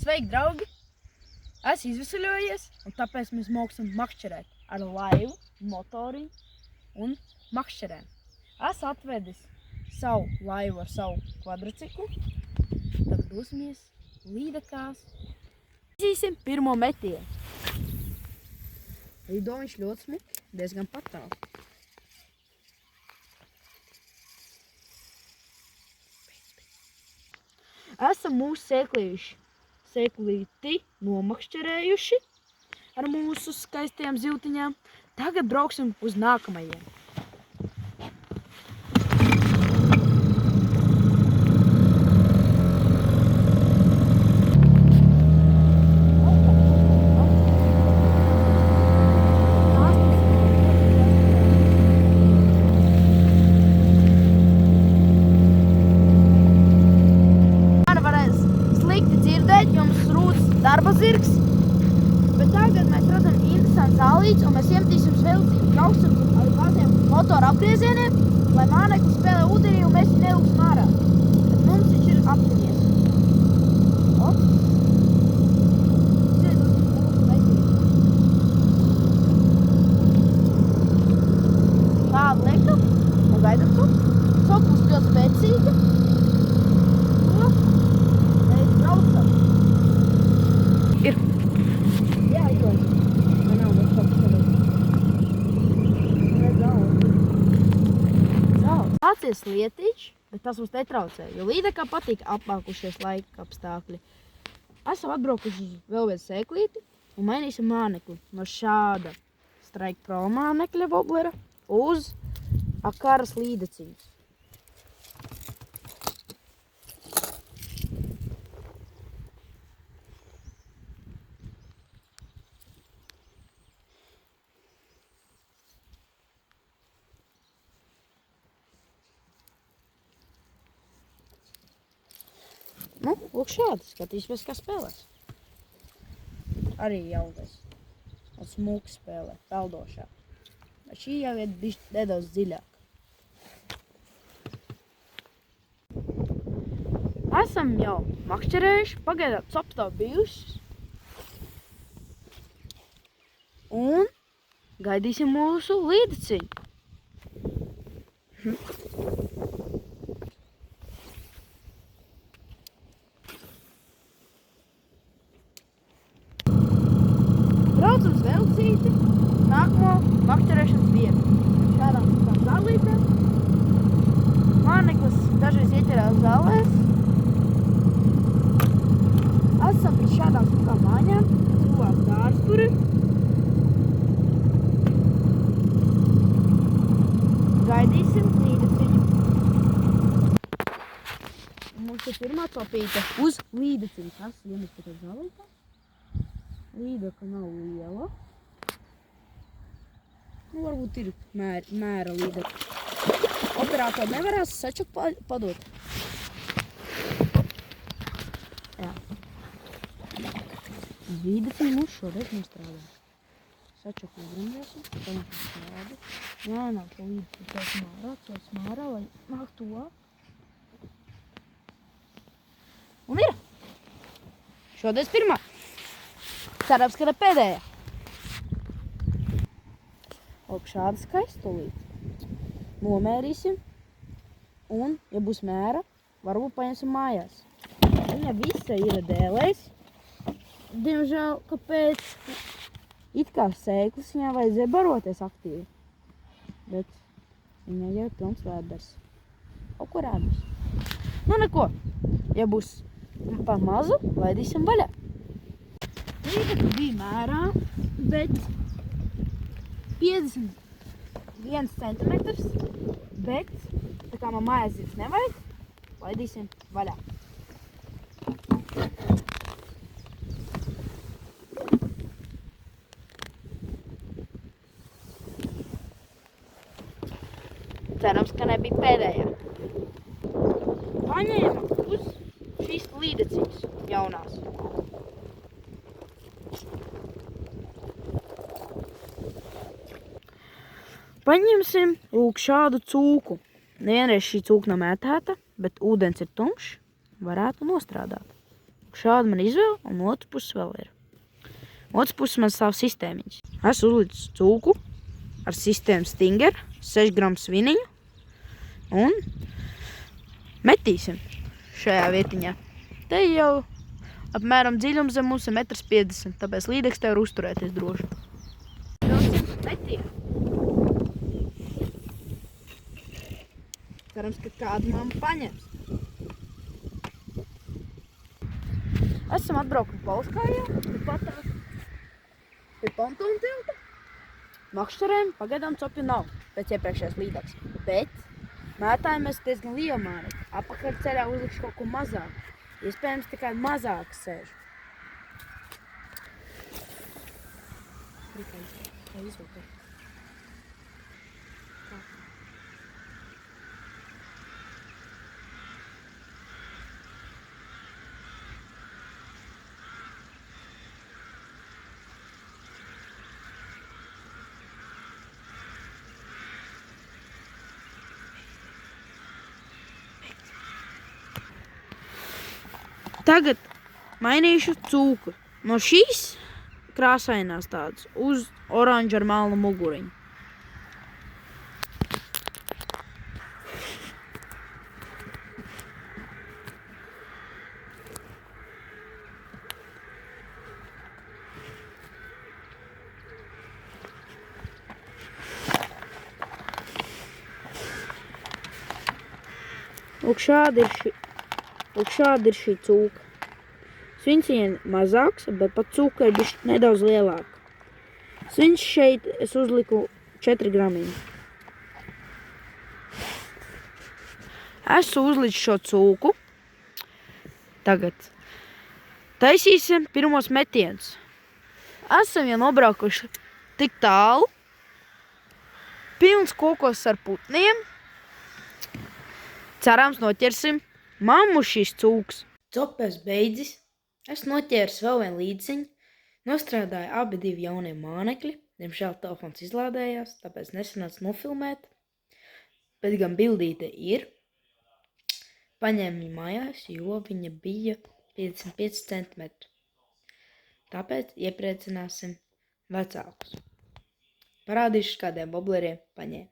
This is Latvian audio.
Sveiki, draugi! Es izveseļojies, un tāpēc mēs māksim makšķerēt ar laivu, motoriņu un makšķerēm. Es atvedis savu laivu ar savu kvadriciklu. Tad dosimies līdekās. Izīsim pirmo metienu. Lido viņš ļoti smuki, diezgan patāli. Esam mūsu sēklīti nomakšķerējuši ar mūsu skaistajām zivtiņām. Tagad brauksim uz nākamajiem. Darba zirgs, bet tagad mēs redzam interesantu zālītes un mēs iemetīsim svelcību, brauksim ar kādiem motoru apgriezieniem, lai māneklis spēlē ūdenī un mēs viņu nelūksim ārā. Bet mums viņš ir aptinies. Šādi liekam un gaidam to. Soklis ļoti spēcīga. Mēs braucam. Ir. Jā, ir. Man nav mums kaut kas Sācies lietiņš, bet tas mums netraucē, jo līdekā patīk apmākušies laika apstākļi. Esam atbraukuši vēl vienu sēklīti un mainīsim mānekli no šāda Strike Pro mānekļa voblera uz Akaras līdeciņas. Nu, lūk šādi, skatīsimies, kā spēlēs. Arī jaunais. Un smuki spēlē, peldošā. Bet šī jau ir nedaudz dziļāk. Esam jau makšķerējuši, pagaidām coptā bijušas. Un gaidīsim mūsu līdeciņu. Braucam svelcīti, nākamo makšķerēšanas vietu. Šādām zālītēm. Māneklis dažreiz ieķerās zālēs. Esam pie šādām smukām mājām, tuvās dārzturi. Gaidīsim līdeciņu. Mums ir pirmā copīte uz līdeciņu. Tas iemet pie zālītā. Līdeka nav liela. Nu, varbūt ir mēra līdeka. Operātori nevarēs sačuk padot. Jā. Līdeciņi mums šoreiz nestrādā. Sačuk uzrunēsim. Paņemsim šādi. Jā, nav to līdeciņu. Cēs mārā, lai nāk to. Un ir. Šodien pirmā. Cerams, ka ne pēdējā. Lūk, šāda skaistulīte. Nomērīsim. Un, ja būs mēra, varbūt paņemsim mājās. Viņa visa ir dēlēs. Diemžēl, kāpēc? It kā sēklis viņā vajadzēja baroties aktīvi. Bet viņai jau ir pilns vēders. Kaut ko rādus. Nu neko. Ja būs pa mazu, laidīsim vaļā. Līdeka bija mērā, bet 51 centimetrs, bet tā kā man mājās zirgs nevajag, laidīsim vaļā. Cerams, ka nebija pēdējā. Paņēma uz šīs līdeciņas jaunās. Paņemsim lūk šādu cūku. Nevienreiz šī cūka nav mētēta, bet ūdens ir tumšs, varētu nostrādāt. Šādi man izvēle, un otru puses vēl ir. Otrs puses man stāv sistēmiņas. Es uzlicu cūku ar sistēmu Stinger, 6 gramu sviniņu, un metīsim šajā vietiņā. Te jau apmēram dziļums zem mums ir 1,50 m, tāpēc līdeks tev var uzturēties droši. Cerams, ka kādu mamma paņems. Esam atbraukuši Balskājā, patās pie pontona tilta. Makšķerēm pagaidām copju nav pēc iepriekšējās līdaks, bet mētājamies diezgan lielu māri. Apakaļ ceļā uzlikšu kaut ko mazāk. Iespējams, tikai mazāk sēžu. Tagad mainīšu cūku no šīs krāsainās tādas uz oranžu ar melnu muguriņu. Lūk, šāda ir šī cūka. Svins ir mazāks, bet pat cūka ir bišķi nedaudz lielāka. Svins šeit es uzliku 4 gramiņu. Esmu uzlicis šo cūku. Tagad taisīsim pirmos metienus. Esam jau nobraukuši tik tālu. Pilns kokos ar putniem. Cerams, noķersim mammu šīs cūkas. Copes beidzis. Es noķēru vēl vienu līdziņu. Nostrādāju abi divi jaunie mānekļi. Diemžēl telefons izlādējās, tāpēc nesanāca nofilmēt. Bet gan bildīte ir. Paņēmu viņu mājās, jo viņa bija 55 cm. Tāpēc iepriecināsim vecākus. Parādīšu, kādiem bobleriem paņēmu.